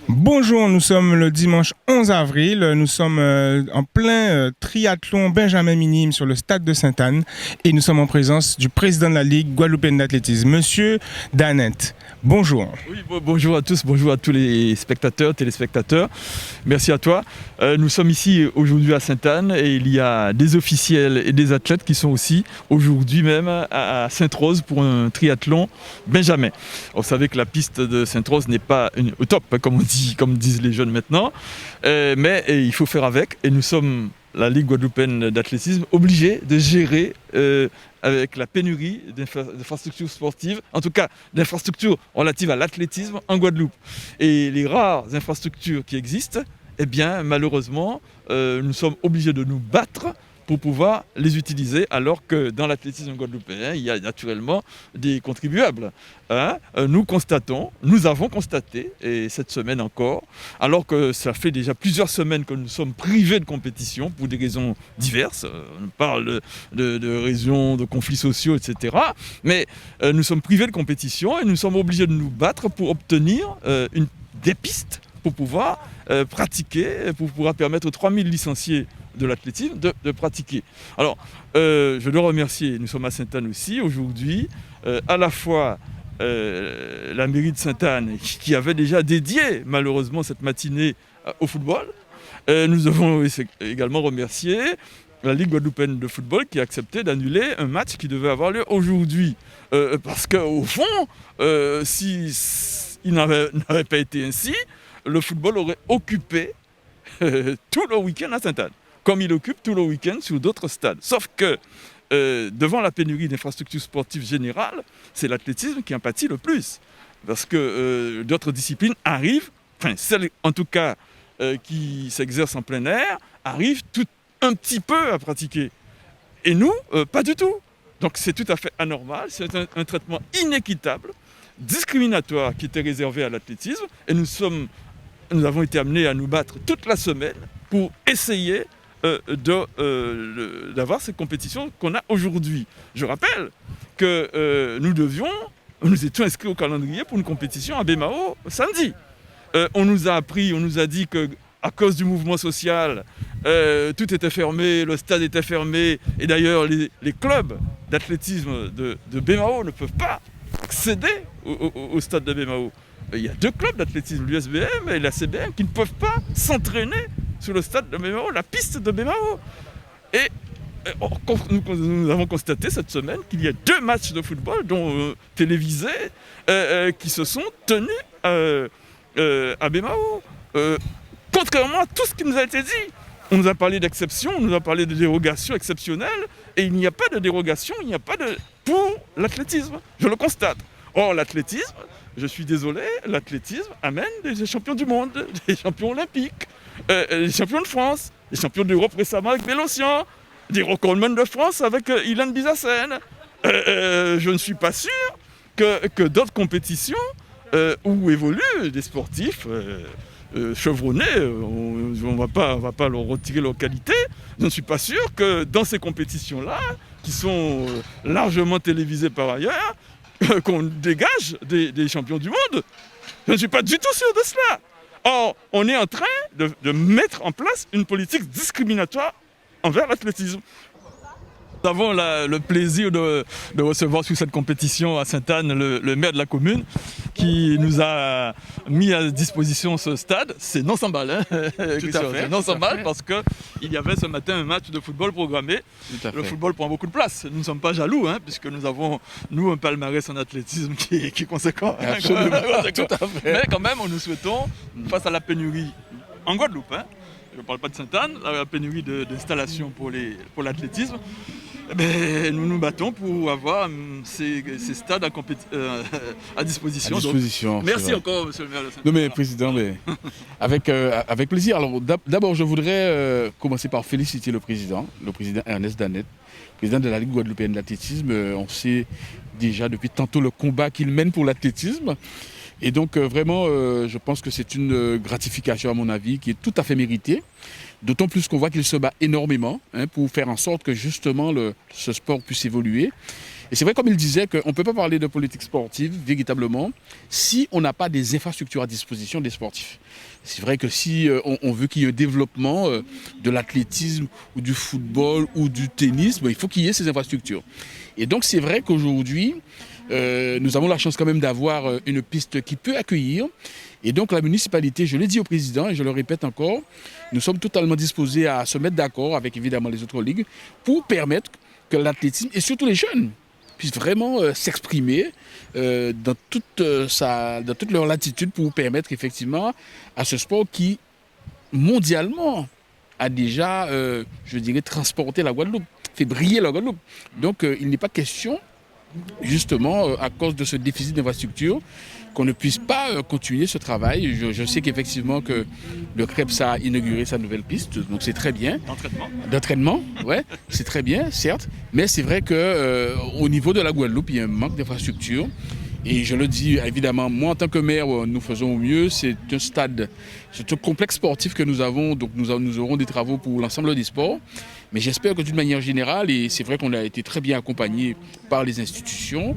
Bonjour, nous sommes le dimanche 11 avril. Nous sommes en plein triathlon Benjamin Minime sur le stade de Sainte-Anne et nous sommes en présence du président de la Ligue guadeloupéenne d'athlétisme, Monsieur Danette. Bonjour. Oui, bonjour à tous, bonjour à tous les spectateurs, téléspectateurs. Merci à toi. Nous sommes ici aujourd'hui à Sainte-Anne et il y a des officiels et des athlètes qui sont aussi aujourd'hui même à Sainte-Rose pour un triathlon Benjamin. Vous savez que la piste de Sainte-Rose n'est pas au top, comme disent les jeunes maintenant, mais il faut faire avec et nous sommes, la Ligue guadeloupéenne d'athlétisme, obligés de gérer avec la pénurie d'infrastructures sportives, en tout cas d'infrastructures relatives à l'athlétisme en Guadeloupe. Et les rares infrastructures qui existent, eh bien malheureusement, nous sommes obligés de nous battre pour pouvoir les utiliser, alors que dans l'athlétisme guadeloupéen, il y a naturellement des contribuables. Nous avons constaté, et cette semaine encore, alors que ça fait déjà plusieurs semaines que nous sommes privés de compétition pour des raisons diverses, on parle de raisons de conflits sociaux, etc. Mais nous sommes privés de compétition et nous sommes obligés de nous battre pour obtenir des pistes pour pouvoir pratiquer, pour pouvoir permettre aux 3000 licenciés de l'athlétisme de pratiquer. Alors, je dois remercier, nous sommes à Sainte-Anne aussi aujourd'hui, à la fois la mairie de Sainte-Anne qui avait déjà dédié malheureusement cette matinée au football. Nous avons également remercié la Ligue guadeloupéenne de football qui a accepté d'annuler un match qui devait avoir lieu aujourd'hui. Parce qu'au fond, si il n'avait pas été ainsi, le football aurait occupé tout le week-end à Sainte-Anne, comme il occupe tout le week-end sur d'autres stades. Sauf que, devant la pénurie d'infrastructures sportives générales, c'est l'athlétisme qui en pâtit le plus. Parce que d'autres disciplines arrivent, enfin celles en tout cas qui s'exercent en plein air, arrivent tout un petit peu à pratiquer. Et nous, pas du tout. Donc c'est tout à fait anormal, c'est un traitement inéquitable, discriminatoire qui était réservé à l'athlétisme. Et nous avons été amenés à nous battre toute la semaine pour essayer d'avoir cette compétition qu'on a aujourd'hui. Je rappelle que nous étions inscrits au calendrier pour une compétition à Bémao samedi. On nous a dit qu'à cause du mouvement social, tout était fermé, le stade était fermé, et d'ailleurs les clubs d'athlétisme de Bémao ne peuvent pas accéder au stade de Bémao. Il y a deux clubs d'athlétisme, l'USBM et la CBM, qui ne peuvent pas s'entraîner sur le stade de Bémao, la piste de Bémao. Et nous avons constaté cette semaine qu'il y a 2 matchs de football, dont télévisés, qui se sont tenus à Bémao. Contrairement à tout ce qui nous a été dit. On nous a parlé d'exception, on nous a parlé de dérogation exceptionnelle, et il n'y a pas de dérogation, pour l'athlétisme. Je le constate. Or, l'athlétisme, je suis désolé, l'athlétisme amène des champions du monde, des champions olympiques, des champions de France, des champions d'Europe récemment avec Bélocian, des recordmen de France avec Ilan Bizassen. Je ne suis pas sûr que d'autres compétitions où évoluent des sportifs chevronnés, on ne va pas leur retirer leur qualité. Je ne suis pas sûr que dans ces compétitions-là, qui sont largement télévisées par ailleurs, qu'on dégage des champions du monde. Je ne suis pas du tout sûr de cela. Or, on est en train de mettre en place une politique discriminatoire envers l'athlétisme. Nous avons le plaisir de recevoir sur cette compétition à Sainte-Anne le maire de la commune qui nous a mis à disposition ce stade. C'est non sans balle, hein, c'est non sans balle parce qu'il y avait ce matin un match de football programmé. Le football prend beaucoup de place. Nous ne sommes pas jaloux, hein, puisque nous avons, un palmarès en athlétisme qui est conséquent. Absolument, tout à fait. Mais quand même, nous souhaitons, face à la pénurie en Guadeloupe, hein, je ne parle pas de Sainte-Anne, la pénurie d'installation pour l'athlétisme, nous nous battons pour avoir ces stades à disposition. Donc, merci encore, monsieur le maire de Sainte-Anne. Non mais président, avec plaisir. Alors d'abord, je voudrais commencer par féliciter le président Ernest Danette, président de la Ligue guadeloupéenne d'athlétisme. On sait déjà depuis tantôt le combat qu'il mène pour l'athlétisme. Et donc vraiment, je pense que c'est une gratification à mon avis qui est tout à fait méritée. D'autant plus qu'on voit qu'il se bat énormément pour faire en sorte que justement ce sport puisse évoluer. Et c'est vrai, comme il disait, qu'on ne peut pas parler de politique sportive véritablement si on n'a pas des infrastructures à disposition des sportifs. C'est vrai que si on veut qu'il y ait un développement de l'athlétisme ou du football ou du tennis, il faut qu'il y ait ces infrastructures. Et donc c'est vrai qu'aujourd'hui, nous avons la chance quand même d'avoir une piste qui peut accueillir. Et donc la municipalité, je l'ai dit au président et je le répète encore, nous sommes totalement disposés à se mettre d'accord avec évidemment les autres ligues pour permettre que l'athlétisme et surtout les jeunes puissent vraiment s'exprimer dans toute leur latitude pour permettre effectivement à ce sport qui mondialement a déjà, je dirais, transporté la Guadeloupe, fait briller la Guadeloupe. Donc il n'est pas question justement à cause de ce déficit d'infrastructure qu'on ne puisse pas continuer ce travail. Je sais qu'effectivement que le CREPS a inauguré sa nouvelle piste, donc c'est très bien. D'entraînement, ouais, c'est très bien, certes, mais c'est vrai qu'au niveau de la Guadeloupe, il y a un manque d'infrastructure. Et je le dis évidemment, moi en tant que maire, nous faisons au mieux. C'est un stade, c'est un complexe sportif que nous avons, donc nous aurons des travaux pour l'ensemble des sports. Mais j'espère que d'une manière générale, et c'est vrai qu'on a été très bien accompagné par les institutions,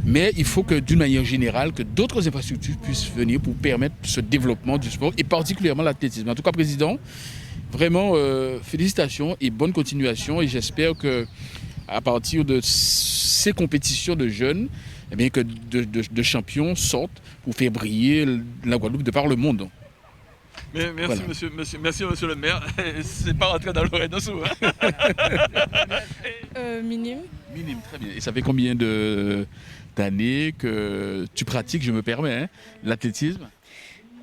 mais il faut que d'une manière générale, que d'autres infrastructures puissent venir pour permettre ce développement du sport, et particulièrement l'athlétisme. En tout cas, Président, vraiment félicitations et bonne continuation. Et j'espère qu'à partir de ces compétitions de jeunes, eh bien, que de champions sortent pour faire briller la Guadeloupe de par le monde. Mais merci, Voilà. monsieur le maire. C'est pas rentré dans l'oreille dessous. Minime. Minime, très bien. Et ça fait combien d'années que tu pratiques, je me permets, l'athlétisme?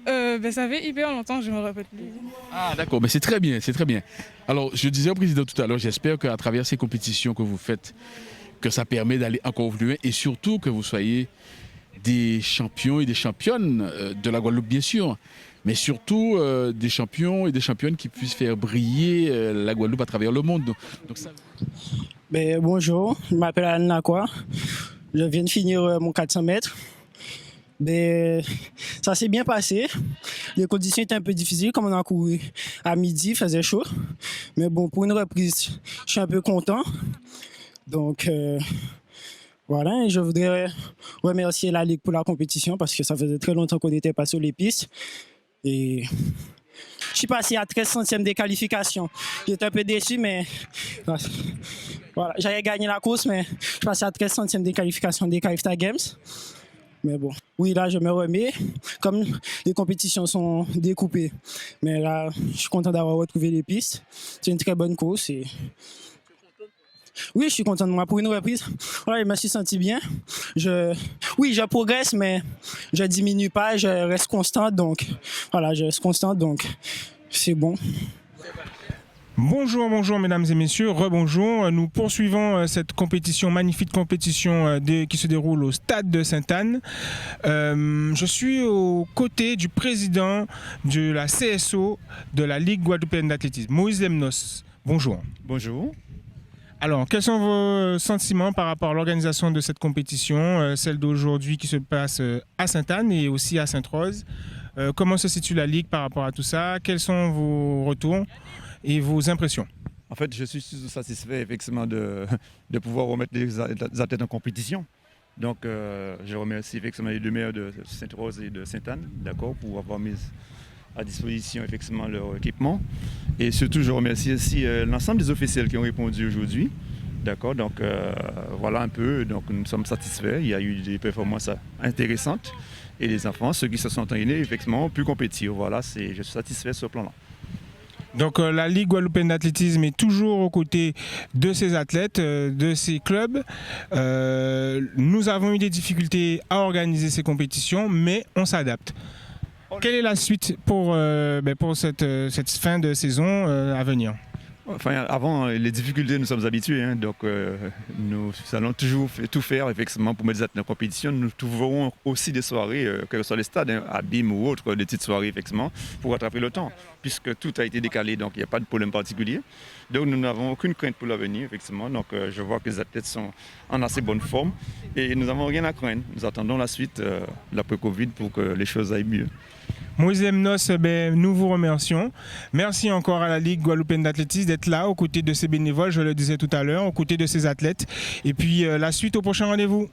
Ça fait hyper longtemps que je me rappelle plus. Ah d'accord, mais c'est très bien, c'est très bien. Alors, je disais au président tout à l'heure, j'espère qu'à travers ces compétitions que vous faites, que ça permet d'aller encore plus loin et surtout que vous soyez des champions et des championnes de la Guadeloupe, bien sûr, mais surtout des champions et des championnes qui puissent faire briller la Guadeloupe à travers le monde. Donc ça... Bonjour, je m'appelle Alain Lacroix. Je viens de finir mon 400 mètres. Ça s'est bien passé. Les conditions étaient un peu difficiles, comme on a couru à midi, il faisait chaud. Mais bon, pour une reprise, je suis un peu content. Donc voilà, et je voudrais remercier la Ligue pour la compétition parce que ça faisait très longtemps qu'on n'était pas sur les pistes. Et je suis passé à 13 centièmes des qualifications. J'étais un peu déçu, mais voilà, j'avais gagné la course, mais je suis passé à 13 centièmes des qualifications des Carifta Games. Mais bon, oui, là, je me remets, comme les compétitions sont découpées. Mais là, je suis content d'avoir retrouvé les pistes. C'est une très bonne course. Et... oui, je suis content de moi pour une reprise. Voilà, je me suis senti bien. Oui, je progresse, mais je diminue pas, je reste constant. Donc, voilà, je reste constant, donc c'est bon. Bonjour, bonjour mesdames et messieurs, rebonjour. Nous poursuivons cette compétition, magnifique compétition qui se déroule au stade de Sainte-Anne. Je suis aux côtés du président de la CSO de la Ligue guadeloupéenne d'athlétisme, Moïse Lemnos. Bonjour. Bonjour. Alors, quels sont vos sentiments par rapport à l'organisation de cette compétition, celle d'aujourd'hui qui se passe à Sainte-Anne et aussi à Sainte-Rose? Comment se situe la Ligue par rapport à tout ça? Quels sont vos retours et vos impressions? En fait, je suis satisfait effectivement de pouvoir remettre les athlètes en compétition. Donc, je remercie effectivement les deux maires de Sainte-Rose et de Sainte-Anne, d'accord, pour avoir mis à disposition effectivement leur équipement. Et surtout, je remercie aussi l'ensemble des officiels qui ont répondu aujourd'hui. D'accord, donc voilà un peu, donc nous sommes satisfaits. Il y a eu des performances intéressantes et les enfants, ceux qui se sont entraînés, effectivement, ont pu compétir. Voilà, je suis satisfait sur ce plan-là. Donc la Ligue guadeloupéenne d'athlétisme est toujours aux côtés de ces athlètes, de ces clubs. Nous avons eu des difficultés à organiser ces compétitions, mais on s'adapte. Quelle est la suite pour cette fin de saison à venir? Enfin, avant les difficultés, nous sommes habitués, hein, donc nous allons toujours tout faire effectivement pour mettre les athlètes en compétition. Nous trouverons aussi des soirées, que ce soit les stades, hein, à BIM ou autres, des petites soirées effectivement, pour rattraper le temps, puisque tout a été décalé, donc il n'y a pas de problème particulier. Donc nous n'avons aucune crainte pour l'avenir, effectivement. Donc je vois que les athlètes sont en assez bonne forme et nous n'avons rien à craindre. Nous attendons la suite de l'après-Covid pour que les choses aillent mieux. Moïse Lemnos, nous vous remercions. Merci encore à la Ligue guadeloupéenne d'athlétisme d'être là aux côtés de ces bénévoles, je le disais tout à l'heure, aux côtés de ces athlètes. Et puis la suite au prochain rendez-vous.